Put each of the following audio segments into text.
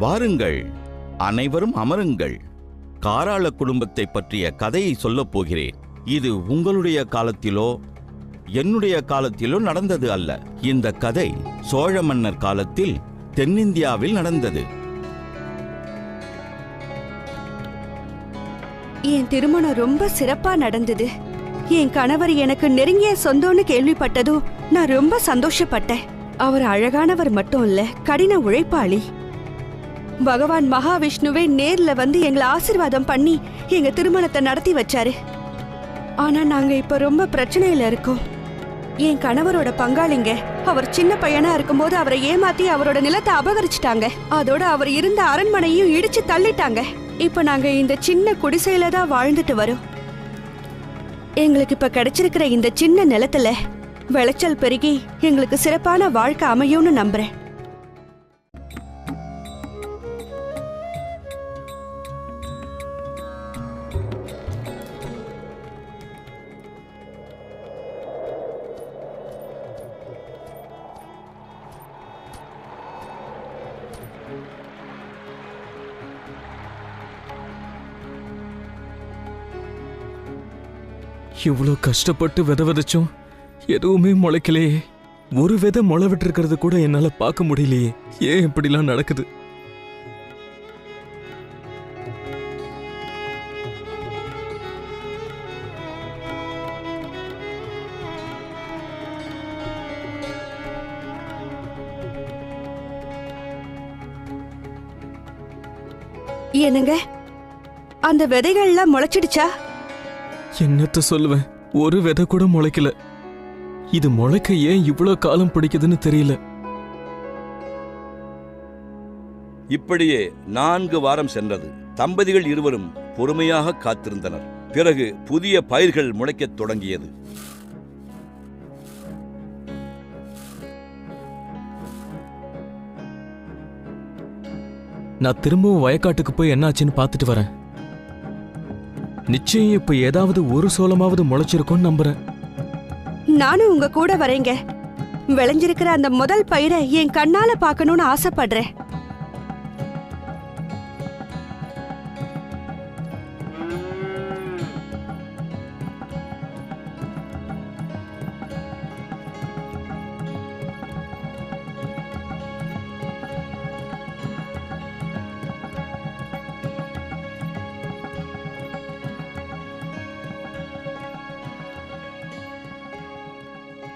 வாருங்கள், அனைவரும் அமருங்கள். காராள குடும்பத்தை பற்றிய கதையை சொல்லப் போகிறேன். இது உங்களுடைய காலத்திலோ என்னுடைய காலத்திலோ நடந்தது அல்ல. இந்த கதை சோழ மன்னர் காலத்தில் தென்னிந்தியாவில் நடந்தது. என் திருமணம் ரொம்ப சிறப்பா நடந்தது. என் கணவர் எனக்கு நெருங்கிய சொந்தம்னு கேள்விப்பட்டதும் நான் ரொம்ப சந்தோஷப்பட்டேன். அவர் அழகானவர் மட்டும் இல்ல, கடின உழைப்பாளி. பகவான் மகாவிஷ்ணுவே நேர்ல வந்து எங்களை ஆசீர்வாதம் பண்ணி எங்க திருமணத்தை நடத்தி வச்சாரு. ஆனா நாங்க இப்ப ரொம்ப பிரச்சனையில இருக்கோம். என் கணவரோட பங்காளிங்க அவர் சின்ன பையனா இருக்கும்போது அவரை ஏமாத்தி அவரோட நிலத்தை அபகரிச்சுட்டாங்க. அதோட அவர் இருந்த அரண்மனையும் இடிச்சு தள்ளிட்டாங்க. இப்ப நாங்க இந்த சின்ன குடிசையில தான் வாழ்ந்துட்டு வரோம். எங்களுக்கு இப்ப கிடைச்சிருக்கிற இந்த சின்ன நிலத்துல விளைச்சல் பெருகி எங்களுக்கு சிறப்பான வாழ்க்கை அமையும்னு நம்புறேன். இவ்வளோ கஷ்டப்பட்டு விதை விதைச்சோம், எதுவுமே முளைக்கலையே. ஒரு விதை முளை விட்டுருக்கிறது கூட என்னால பார்க்க முடியலையே. ஏன் இப்படிலாம் நடக்குது? என்னங்க, அந்த விதைகள்லாம் முளைச்சிடுச்சா? என்னத்த சொல்லுவேன், ஒரு விதை கூட முளைக்கல. இது முளைக்க ஏன் இவ்வளோ காலம் பிடிக்குதுன்னு தெரியல. இப்படியே 4 வாரம் சென்றது. தம்பதிகள் இருவரும் பொறுமையாக காத்திருந்தனர். பிறகு புதிய பயிர்கள் முளைக்கத் தொடங்கியது. நான் திரும்பவும் வயக்காட்டுக்கு போய் என்னாச்சுன்னு பார்த்துட்டு வரேன். நிச்சயம் இப்ப ஏதாவது ஒரு சோளமாவது முளைச்சிருக்கும்னு நம்புறேன். நானும் உங்க கூட வரேங்க. விளைஞ்சிருக்கிற அந்த முதல் பயிரை என் கண்ணால பார்க்கணும்னு ஆசைப்படுறேன்.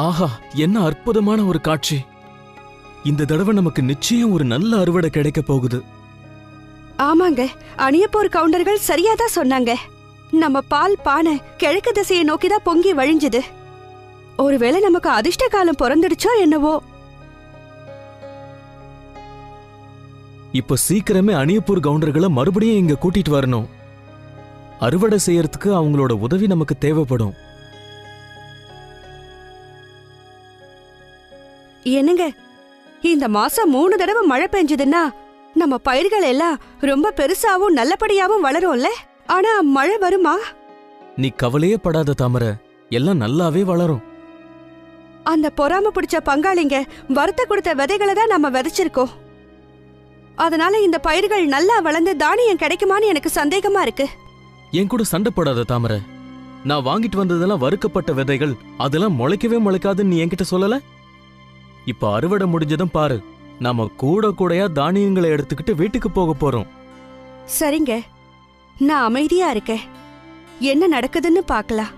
ஆஹா, என்ன அற்புதமான ஒரு காட்சி! இந்த தடவை நமக்கு நிச்சயம் ஒரு நல்ல அறுவடை கிடைக்க போகுது. ஆமாங்க, அணியப்போர் கவுண்டர்கள் சரியாதான் சொன்னாங்க. நம்ம பால் பானை கிழக்கு திசையை நோக்கிதான் பொங்கி வழிஞ்சுது. ஒருவேளை நமக்கு அதிர்ஷ்ட காலம் பிறந்துடுச்சோ என்னவோ. இப்ப சீக்கிரமே அணியப்பூர் கவுண்டர்களை மறுபடியும் இங்க கூட்டிட்டு வரணும். அறுவடை செய்யறதுக்கு அவங்களோட உதவி நமக்கு தேவைப்படும். என்னங்க, இந்த மாசம் 3 தடவை மழை பெஞ்சதுன்னா நம்ம பயிர்கள் எல்லாம் ரொம்ப பெருசாவும் நல்லபடியாவும் வளரும்ல. ஆனா மழை வருமா? நீ கவலையே படாத தாமரை, எல்லாம் நல்லாவே வளரும். அந்த பொறாம பிடிச்ச பங்காளிங்க வறுத்த கொடுத்த விதைகளை தான் நம்ம விதைச்சிருக்கோம். அதனால இந்த பயிர்கள் நல்லா வளர்ந்து தானியம் கிடைக்குமான்னு எனக்கு சந்தேகமா இருக்கு. என் கூட சண்டை போடாத தாமரை. நான் வாங்கிட்டு வந்ததெல்லாம் வறுக்கப்பட்ட விதைகள், அதெல்லாம் முளைக்கவே முளைக்காதுன்னு நீ என்கிட்ட சொல்லல. இப்ப அறுவடை முடிஞ்சதும் பாரு, நாம கூட கூடையா தானியங்களை எடுத்துக்கிட்டு வீட்டுக்கு போக போறோம். சரிங்க, நான் அமைதியா இருக்கேன். என்ன நடக்குதுன்னு பார்க்கலாம்.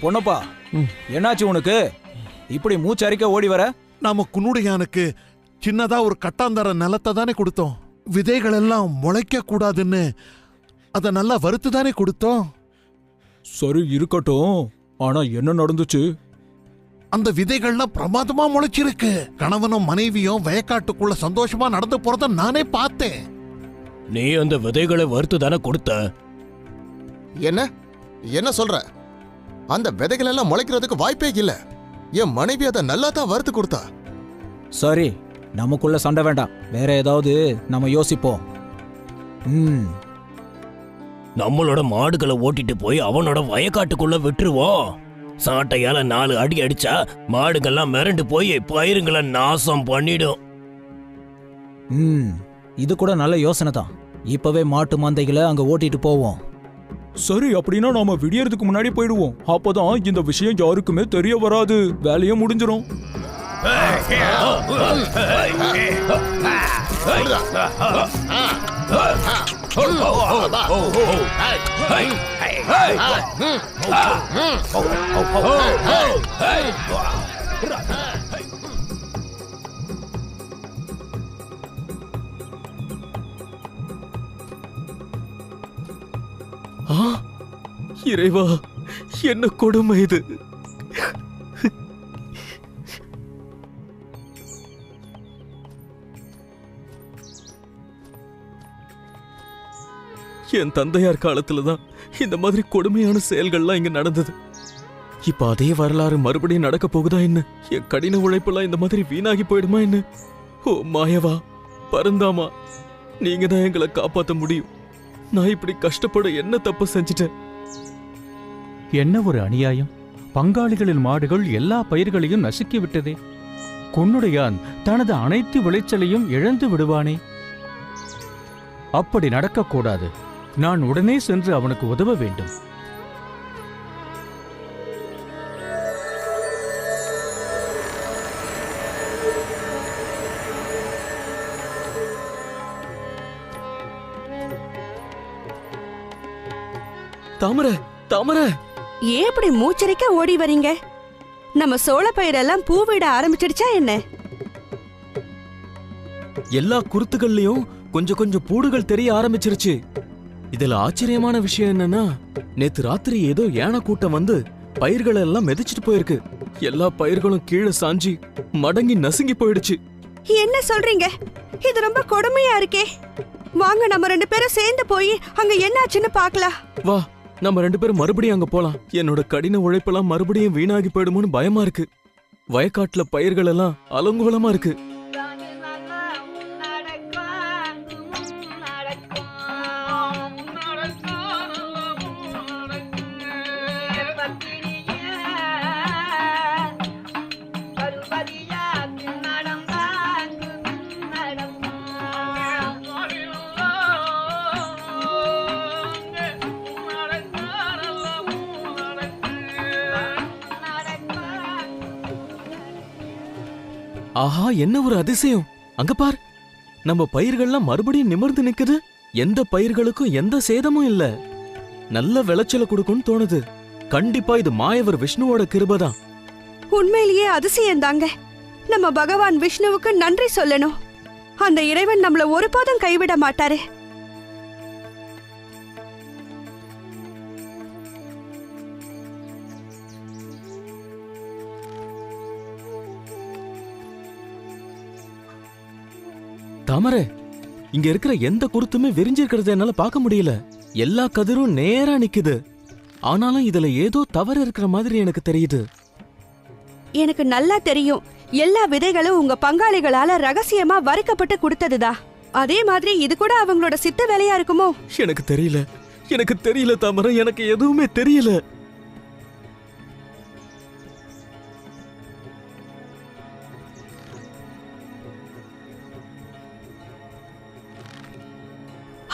பொன்னப்பா, என்னாச்சு உனக்கு? இப்படி மூச்சரிக்க ஓடி வர? நாம குன்னுடையானுக்கு சின்னதா ஒரு கட்டாந்தர நிலத்தை தானே கொடுத்தோம். விதைகள் எல்லாம் முளைக்க கூடாதுன்னு அத நல்லா வறுத்து தானே கொடுத்தோம். சரி இருக்கட்டும், ஆனா என்ன நடந்துச்சு? அந்த விதைகள்லாம் பிரமாதமா முளைச்சிருக்கு. கணவனும் மனைவியும் வயக்காட்டுக்குள்ள சந்தோஷமா நடந்து போறத நானே பார்த்தேன். நீ அந்த விதைகளை வறுத்து தானே கொடுத்த? என்ன என்ன சொல்ற? அந்த விதைகள் எல்லாம் முளைக்கிறதுக்கு வாய்ப்பே இல்ல. என் மனைவி அதை நல்லா தான் வறுத்து கொடுத்தா. சரி, நமக்குள்ள சண்டை வேண்டாம். வேற ஏதாவது நம்ம யோசிப்போம். நம்மளோட மாடுகளை ஓட்டிட்டு போய் அவனோட வயக்காட்டுக்குள்ள விட்டுருவோம். சாட்டையால 4 அடி அடிச்சா மாடுகள்லாம் மிரண்டு போய் பயிருங்களை நாசம் பண்ணிடும். இது கூட நல்ல யோசனை தான். இப்பவே மாட்டு மந்தைகளை அங்க ஓட்டிட்டு போவோம். சரி, அப்படின்னா நாம விடியறதுக்கு முன்னாடி போயிடுவோம். அப்பதான் இந்த விஷயம் யாருக்குமே தெரிய வராது. வேலையே முடிஞ்சிரும். இறைவா, என்ன கொடுமை இது! என் தந்தையார் காலத்துலதான் இந்த மாதிரி கொடுமையான செயல்கள்லாம் இங்க நடந்தது. இப்ப அதே வரலாறு மறுபடியும் நடக்க போகுதா என்ன? என் கடின உழைப்பெல்லாம் இந்த மாதிரி வீணாகி போயிடுமா என்ன? ஓ மாயவா, பரந்தாமா, நீங்க தான் எங்களை காப்பாற்ற முடியும். நான் இப்படி கஷ்டப்பட என்ன தப்பு செஞ்சிட்டேன்? என்ன ஒரு அநியாயம்! பங்காளிகளின் மாடுகள் எல்லா பயிர்களையும் நசுக்கி விட்டதே. கொன்னுடையான் தனது அனைத்து விளைச்சலையும் இழந்து விடுவானே. அப்படி நடக்கக்கூடாது. நான் உடனே சென்று அவனுக்கு உதவ வேண்டும். தாமரை, தாமரை, ஏன் இப்படி மூச்சரிக்க ஓடி வரீங்க? நம்ம சோள பயிரெல்லாம் பூவிட ஆரம்பிச்சிடுச்சா என்ன? எல்லா குருத்துகள்லயும் கொஞ்சம் கொஞ்சம் பூடுகள் தெரிய ஆரம்பிச்சிருச்சு. இதுல ஆச்சரியமான விஷயம் என்னன்னா, நேத்து ராத்திரி ஏதோ யானை கூட்டம் வந்து பயிர்களை எல்லாம் மிதிச்சிட்டு போயிருக்கு. எல்லா பயிர்களும் கீழே சாஞ்சி மடங்கி நசுங்கி போயிடுச்சு. என்ன சொல்றீங்க? இது ரொம்ப கொடுமையா இருக்கே. வாங்க நம்ம 2 பேரும் சேர்ந்து போய் அங்க என்னாச்சுன்னு பார்க்கலாம். வா, நம்ம 2 பேரும் மறுபடியும் அங்க போலாம். என்னோட கடின உழைப்பெல்லாம் மறுபடியும் வீணாகி போயிடுமோன்னு பயமா இருக்கு. வயக்காட்டுல பயிர்கள் எல்லாம் அலங்கோலமா இருக்கு. ஆஹா, என்ன ஒரு அதிசயம்! அங்க பார், நம்ம பயிர்கள்லாம் மறுபடியும் நிமிர்ந்து நிக்குது. எந்த பயிர்களுக்கும் எந்த சேதமும் இல்ல. நல்ல விளைச்சல கொடுக்கும்னு தோணுது. கண்டிப்பா இது மாயவர் விஷ்ணுவோட கிருபைதான். உண்மையிலேயே அதிசயம் தாங்க. நம்ம பகவான் விஷ்ணுவுக்கு நன்றி சொல்லணும். அந்த இறைவன் நம்மள ஒருபோதும் கைவிட மாட்டாரு. தாமரை, இங்க இருக்கிற எந்த குருத்துமே விரிஞ்சிருக்கிறத என்னால பார்க்க முடியல. எல்லா கதிரும் நேரா நிக்குது. ஆனாலும் இதுல ஏதோ தவறு இருக்கிற மாதிரி எனக்கு தெரியுது. எனக்கு நல்லா தெரியும், எல்லா விதைகளும் உங்க பங்காளிகளால ரகசியமா வறுக்கப்பட்டு கொடுத்ததுதா. அதே மாதிரி இது கூட அவங்களோட சித்த வேலையா இருக்குமோ? எனக்கு தெரியல, எனக்கு தெரியல தாமரை, எனக்கு எதுவுமே தெரியல.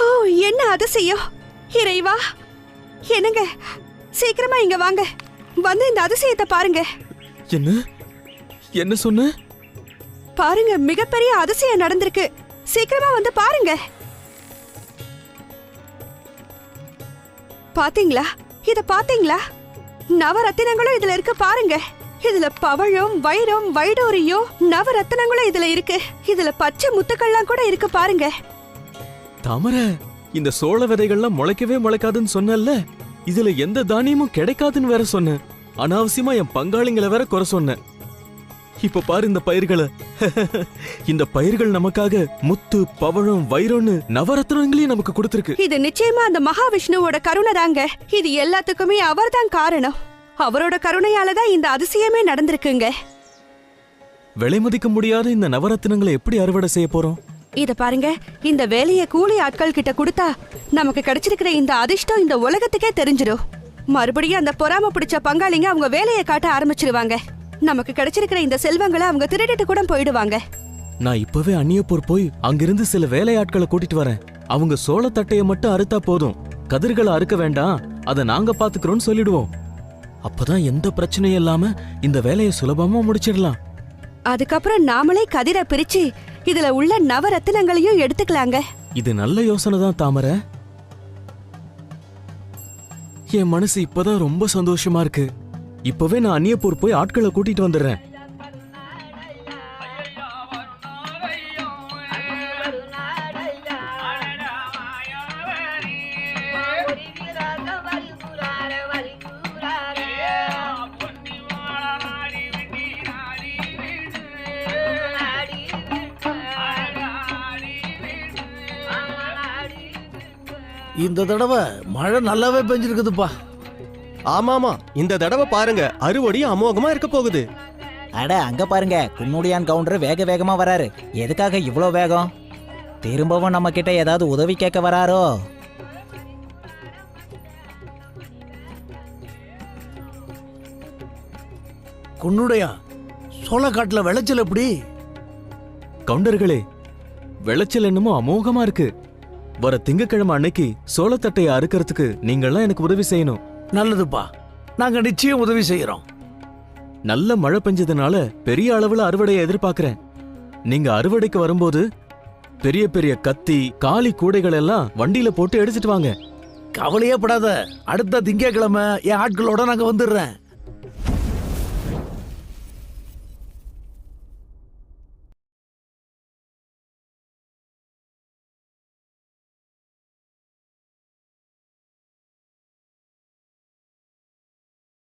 ஓ, என்ன அதிசயம்! இறைவா, என்னங்க, சீக்கிரமா இங்க வாங்க. வந்து இந்த அதிசயத்தை பாருங்க. என்ன என்ன சொன்ன? பாருங்க, மிகப்பெரிய அதிசயம் நடந்திருக்கு. சீக்கிரமா வந்து பாருங்க. பாத்தீங்களா? இத பாத்தீங்களா? நவரத்தினங்களும் இதுல இருக்கு பாருங்க. இதுல பவழம், வைரம், வைடூரியம், நவரத்தினங்களும் இதுல இருக்கு. இதுல பச்சை முத்துக்கள்லாம் கூட இருக்கு பாருங்க. தாமரை, இந்த சோள விதைகள்லாம் முளைக்கவே முளைக்காதுன்னு சொன்னல. இதுல எந்த தானியமும் கிடைக்காதுன்னு வேற சொன்ன. அனாவசியமா என் பங்காளிங்களை வேற குறை சொன்னேன். இப்ப பாரு இந்த பயிர்களை. இந்த பயிர்கள் நமக்காக முத்து, பவழம், வைரம்னு நவரத்னங்களையும் நமக்கு கொடுத்திருக்கு. இது நிச்சயமா அந்த மகாவிஷ்ணுவோட கருணை தாங்க. இது எல்லாத்துக்குமே அவர்தான் காரணம். அவரோட கருணையால தான் இந்த அதிசயமே நடந்திருக்குங்க. விலை மதிக்க முடியாத இந்த நவரத்னங்களை எப்படி அறுவடை செய்ய போறோம்? இத பாருங்க, இந்த வேலைய கூலி ஆட்கள் கிட்ட கொடுத்தா நமக்கு கிடைச்சிருக்கிற இந்த அதிர்ஷ்டம் இந்த உலகத்துக்கே தெரிஞ்சிடும். மறுபடியும் அந்த பொறாம பிடிச்ச பங்காளிங்க அவங்க வேலையை காட்ட ஆரம்பிச்சிருவாங்க. நமக்கு கிடைச்சிருக்கிற இந்த செல்வங்களை அவங்க திருடிட்டு கூட போயிடுவாங்க. நான் இப்பவே அந்நியப்பூர் போய் அங்கிருந்து சில வேலையாட்களை கூட்டிட்டு வரேன். அவங்க சோளத்தட்டையை மட்டும் அறுத்தா போதும், கதிர்களை அறுக்க வேண்டாம், அதை நாங்க பாத்துக்கிறோம்னு சொல்லிடுவோம். அப்பதான் எந்த பிரச்சனையும் இல்லாம இந்த வேலையை சுலபமா முடிச்சிடலாம். அதுக்கப்புறம் நாமளே கதிரை பிரிச்சு இதுல உள்ள நவரத்தினங்களையும் எடுத்துக்கலாங்க. இது நல்ல யோசனை தான் தாமரை. என் மனசு இப்பதான் ரொம்ப சந்தோஷமா இருக்கு. இப்பவே நான் அந்நியப்பூர் போய் ஆட்களை கூட்டிட்டு வந்துடுறேன். இந்த தடவை மழை நல்லாவே பெஞ்சிருக்குதுப்பா. ஆமாமா, இந்த தடவை பாருங்க அறுவடையும் அமோகமா இருக்க போகுது. அட அங்க பாருங்க, குன்னுடியான் கவுண்டர் வேக வேகமா வராரு. எதுக்காக இவ்ளோ வேகம்? திரும்பவும் நம்ம கிட்ட ஏதாவது உதவி கேட்க வராரோ? குன்னுடையா, சோளக்காட்டுல விளைச்சல் எப்படி? கவுண்டர்களே, விளைச்சல் என்னமோ அமோகமா இருக்கு. வர திங்கக்கிழமை அன்னைக்கு சோளத்தட்டையை அறுக்கிறதுக்கு நீங்கள்லாம் எனக்கு உதவி செய்யணும். நல்லதுப்பா, நாங்க நிச்சயம் உதவி செய்யறோம். நல்ல மழை பெஞ்சதுனால பெரிய அளவுல அறுவடையை எதிர்பார்க்கிறேன். நீங்க அறுவடைக்கு வரும்போது பெரிய பெரிய கத்தி, காலி கூடைகள் எல்லாம் வண்டியில போட்டு எடுத்துட்டு வாங்க. கவலையே படாத, அடுத்த திங்கக்கிழமை என் ஆட்களோட நாங்க வந்துடுறேன்.